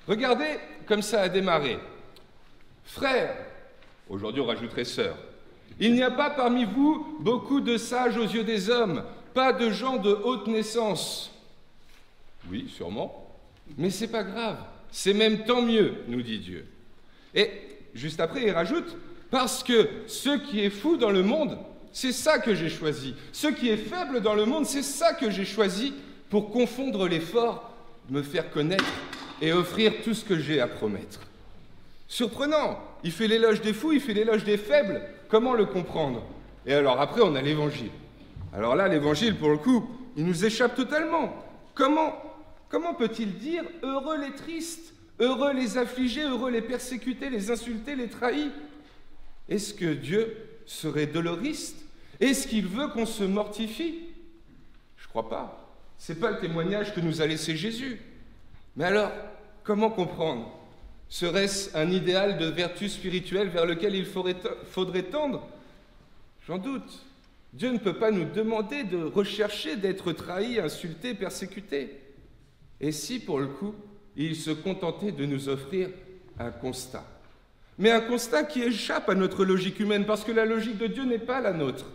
Regardez comme ça a démarré. Frères, aujourd'hui on rajouterait sœurs, il n'y a pas parmi vous beaucoup de sages aux yeux des hommes, pas de gens de haute naissance. Oui, sûrement, mais c'est pas grave, c'est même tant mieux, nous dit Dieu. Et juste après, il rajoute, parce que ce qui est fou dans le monde, c'est ça que j'ai choisi. Ce qui est faible dans le monde, c'est ça que j'ai choisi pour confondre les forts, me faire connaître et offrir tout ce que j'ai à promettre. Surprenant, il fait l'éloge des fous, il fait l'éloge des faibles. Comment le comprendre? Et alors après, on a l'évangile. Alors là, l'évangile, pour le coup, il nous échappe totalement. Comment peut-il dire « heureux les tristes, heureux les affligés, heureux les persécutés, les insultés, les trahis » Est-ce que Dieu serait doloriste? Est-ce qu'il veut qu'on se mortifie? Je ne crois pas. Ce n'est pas le témoignage que nous a laissé Jésus. Mais alors, comment comprendre? Serait-ce un idéal de vertu spirituelle vers lequel il faudrait tendre? J'en doute. Dieu ne peut pas nous demander de rechercher d'être trahi, insulté, persécuté. Et si, pour le coup, il se contentait de nous offrir un constat? Mais un constat qui échappe à notre logique humaine, parce que la logique de Dieu n'est pas la nôtre.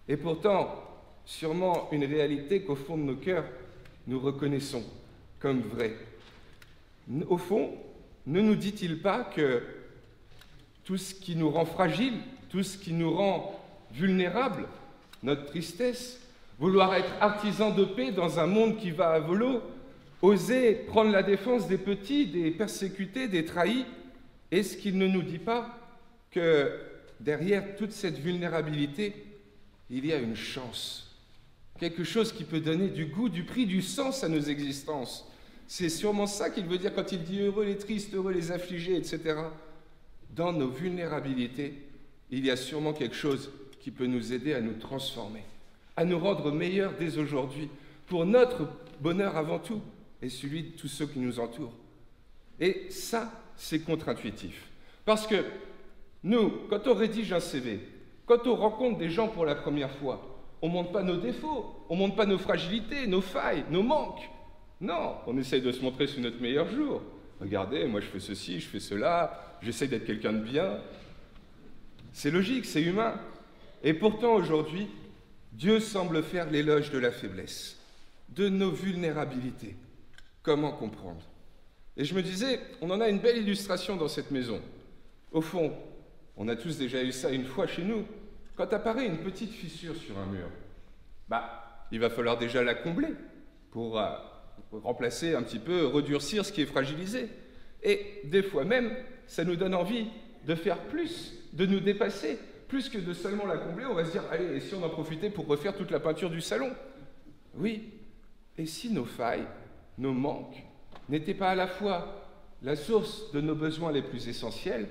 Et pourtant, sûrement une réalité qu'au fond de nos cœurs, nous reconnaissons comme vraie. Au fond, ne nous dit-il pas que tout ce qui nous rend fragiles, tout ce qui nous rend vulnérables, notre tristesse, vouloir être artisan de paix dans un monde qui va à volo, oser prendre la défense des petits, des persécutés, des trahis, est-ce qu'il ne nous dit pas que derrière toute cette vulnérabilité, il y a une chance, quelque chose qui peut donner du goût, du prix, du sens à nos existences? C'est sûrement ça qu'il veut dire quand il dit « heureux les tristes, heureux les affligés », etc. Dans nos vulnérabilités, il y a sûrement quelque chose qui peut nous aider à nous transformer, à nous rendre meilleurs dès aujourd'hui, pour notre bonheur avant tout, et celui de tous ceux qui nous entourent. Et ça, c'est contre-intuitif. Parce que nous, quand on rédige un CV, quand on rencontre des gens pour la première fois, on ne montre pas nos défauts, on ne montre pas nos fragilités, nos failles, nos manques. Non, on essaye de se montrer sous notre meilleur jour. Regardez, moi je fais ceci, je fais cela, j'essaye d'être quelqu'un de bien. C'est logique, c'est humain. Et pourtant aujourd'hui, Dieu semble faire l'éloge de la faiblesse, de nos vulnérabilités. Comment comprendre? Et je me disais, on en a une belle illustration dans cette maison. Au fond, on a tous déjà eu ça une fois chez nous. Quand apparaît une petite fissure sur un mur, il va falloir déjà la combler pour remplacer un petit peu, redurcir ce qui est fragilisé. Et des fois même, ça nous donne envie de faire plus, de nous dépasser. Plus que de seulement la combler, on va se dire, allez, et si on en profitait pour refaire toute la peinture du salon? Oui, et si nos failles, nos manques, n'étaient pas à la fois la source de nos besoins les plus essentiels,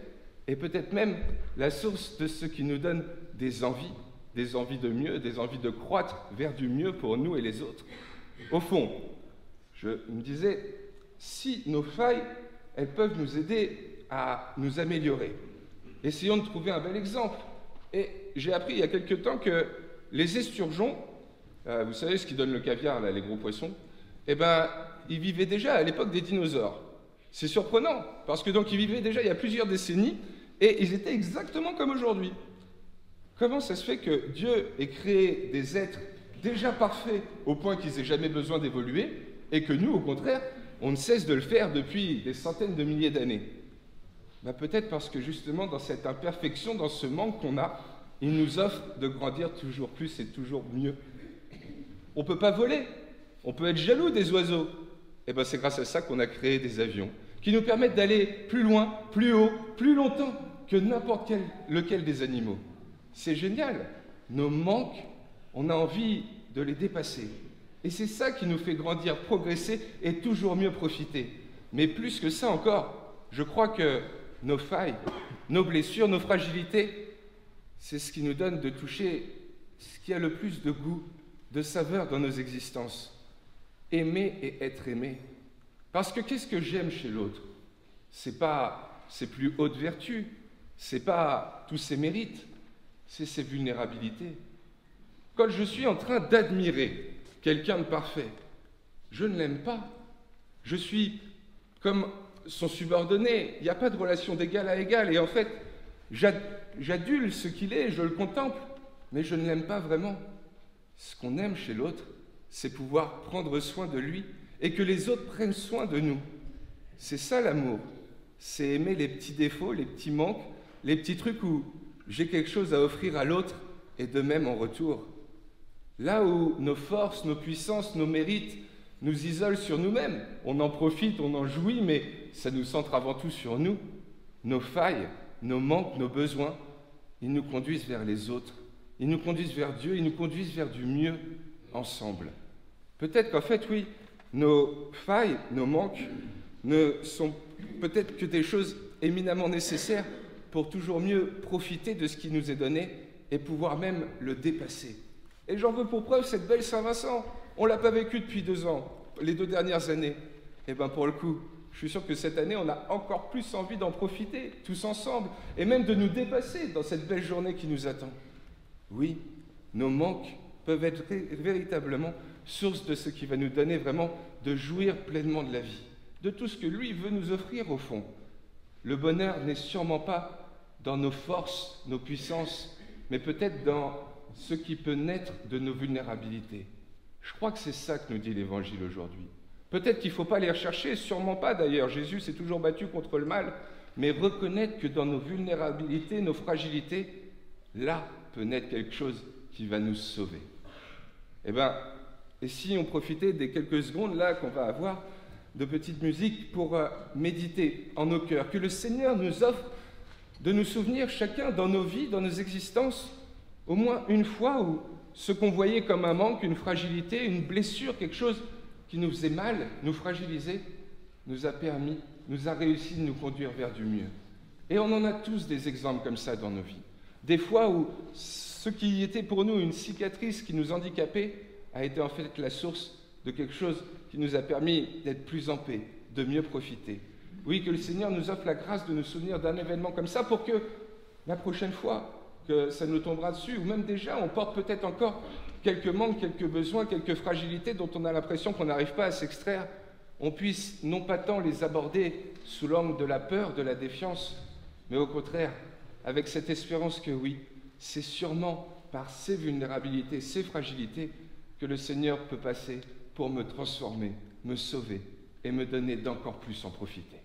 et peut-être même la source de ce qui nous donne des envies de mieux, des envies de croître vers du mieux pour nous et les autres. Au fond, je me disais, si nos failles, elles peuvent nous aider à nous améliorer, essayons de trouver un bel exemple. Et j'ai appris il y a quelque temps que les esturgeons, vous savez ce qui donne le caviar, là, les gros poissons, ils vivaient déjà à l'époque des dinosaures. C'est surprenant, parce que donc ils vivaient déjà il y a plusieurs décennies, et ils étaient exactement comme aujourd'hui. Comment ça se fait que Dieu ait créé des êtres déjà parfaits au point qu'ils n'aient jamais besoin d'évoluer, et que nous, au contraire, on ne cesse de le faire depuis des centaines de milliers d'années? Peut-être parce que justement, dans cette imperfection, dans ce manque qu'on a, il nous offre de grandir toujours plus et toujours mieux. On ne peut pas voler, on peut être jaloux des oiseaux. C'est grâce à ça qu'on a créé des avions, qui nous permettent d'aller plus loin, plus haut, plus longtemps que n'importe lequel des animaux. C'est génial. Nos manques, on a envie de les dépasser. Et c'est ça qui nous fait grandir, progresser et toujours mieux profiter. Mais plus que ça encore, je crois que nos failles, nos blessures, nos fragilités, c'est ce qui nous donne de toucher ce qui a le plus de goût, de saveur dans nos existences. Aimer et être aimé. Parce que qu'est-ce que j'aime chez l'autre? C'est pas ses plus hautes vertus, c'est pas tous ses mérites, c'est ses vulnérabilités. Quand je suis en train d'admirer quelqu'un de parfait, je ne l'aime pas. Je suis comme son subordonné. Il n'y a pas de relation d'égal à égal. Et en fait, j'adule ce qu'il est, je le contemple, mais je ne l'aime pas vraiment. Ce qu'on aime chez l'autre, c'est pouvoir prendre soin de lui et que les autres prennent soin de nous. C'est ça l'amour. C'est aimer les petits défauts, les petits manques, les petits trucs où j'ai quelque chose à offrir à l'autre et de même en retour. Là où nos forces, nos puissances, nos mérites nous isolent sur nous-mêmes, on en profite, on en jouit, mais ça nous centre avant tout sur nous. Nos failles, nos manques, nos besoins, ils nous conduisent vers les autres, ils nous conduisent vers Dieu, ils nous conduisent vers du mieux ensemble. Peut-être qu'en fait, oui, nos failles, nos manques ne sont peut-être que des choses éminemment nécessaires pour toujours mieux profiter de ce qui nous est donné et pouvoir même le dépasser. Et j'en veux pour preuve cette belle Saint-Vincent. On ne l'a pas vécu depuis 2 ans, les 2 dernières années. Et bien pour le coup, je suis sûr que cette année, on a encore plus envie d'en profiter, tous ensemble, et même de nous dépasser dans cette belle journée qui nous attend. Oui, nos manques peuvent être véritablement source de ce qui va nous donner vraiment de jouir pleinement de la vie, de tout ce que lui veut nous offrir au fond. Le bonheur n'est sûrement pas dans nos forces, nos puissances, mais peut-être dans ce qui peut naître de nos vulnérabilités. Je crois que c'est ça que nous dit l'Évangile aujourd'hui. Peut-être qu'il ne faut pas les rechercher, sûrement pas d'ailleurs. Jésus s'est toujours battu contre le mal, mais reconnaître que dans nos vulnérabilités, nos fragilités, là peut naître quelque chose qui va nous sauver. Et si on profitait des quelques secondes là qu'on va avoir de petite musique pour méditer en nos cœurs, que le Seigneur nous offre de nous souvenir chacun dans nos vies, dans nos existences, au moins une fois où ce qu'on voyait comme un manque, une fragilité, une blessure, quelque chose qui nous faisait mal, nous fragilisait, nous a réussi de nous conduire vers du mieux. Et on en a tous des exemples comme ça dans nos vies. Des fois où ce qui était pour nous une cicatrice qui nous handicapait a été en fait la source de quelque chose qui nous a permis d'être plus en paix, de mieux profiter. Oui, que le Seigneur nous offre la grâce de nous souvenir d'un événement comme ça pour que la prochaine fois que ça nous tombera dessus, ou même déjà, on porte peut-être encore quelques manques, quelques besoins, quelques fragilités dont on a l'impression qu'on n'arrive pas à s'extraire, on puisse non pas tant les aborder sous l'angle de la peur, de la défiance, mais au contraire, avec cette espérance que oui, c'est sûrement par ces vulnérabilités, ces fragilités, que le Seigneur peut passer pour me transformer, me sauver et me donner d'encore plus en profiter.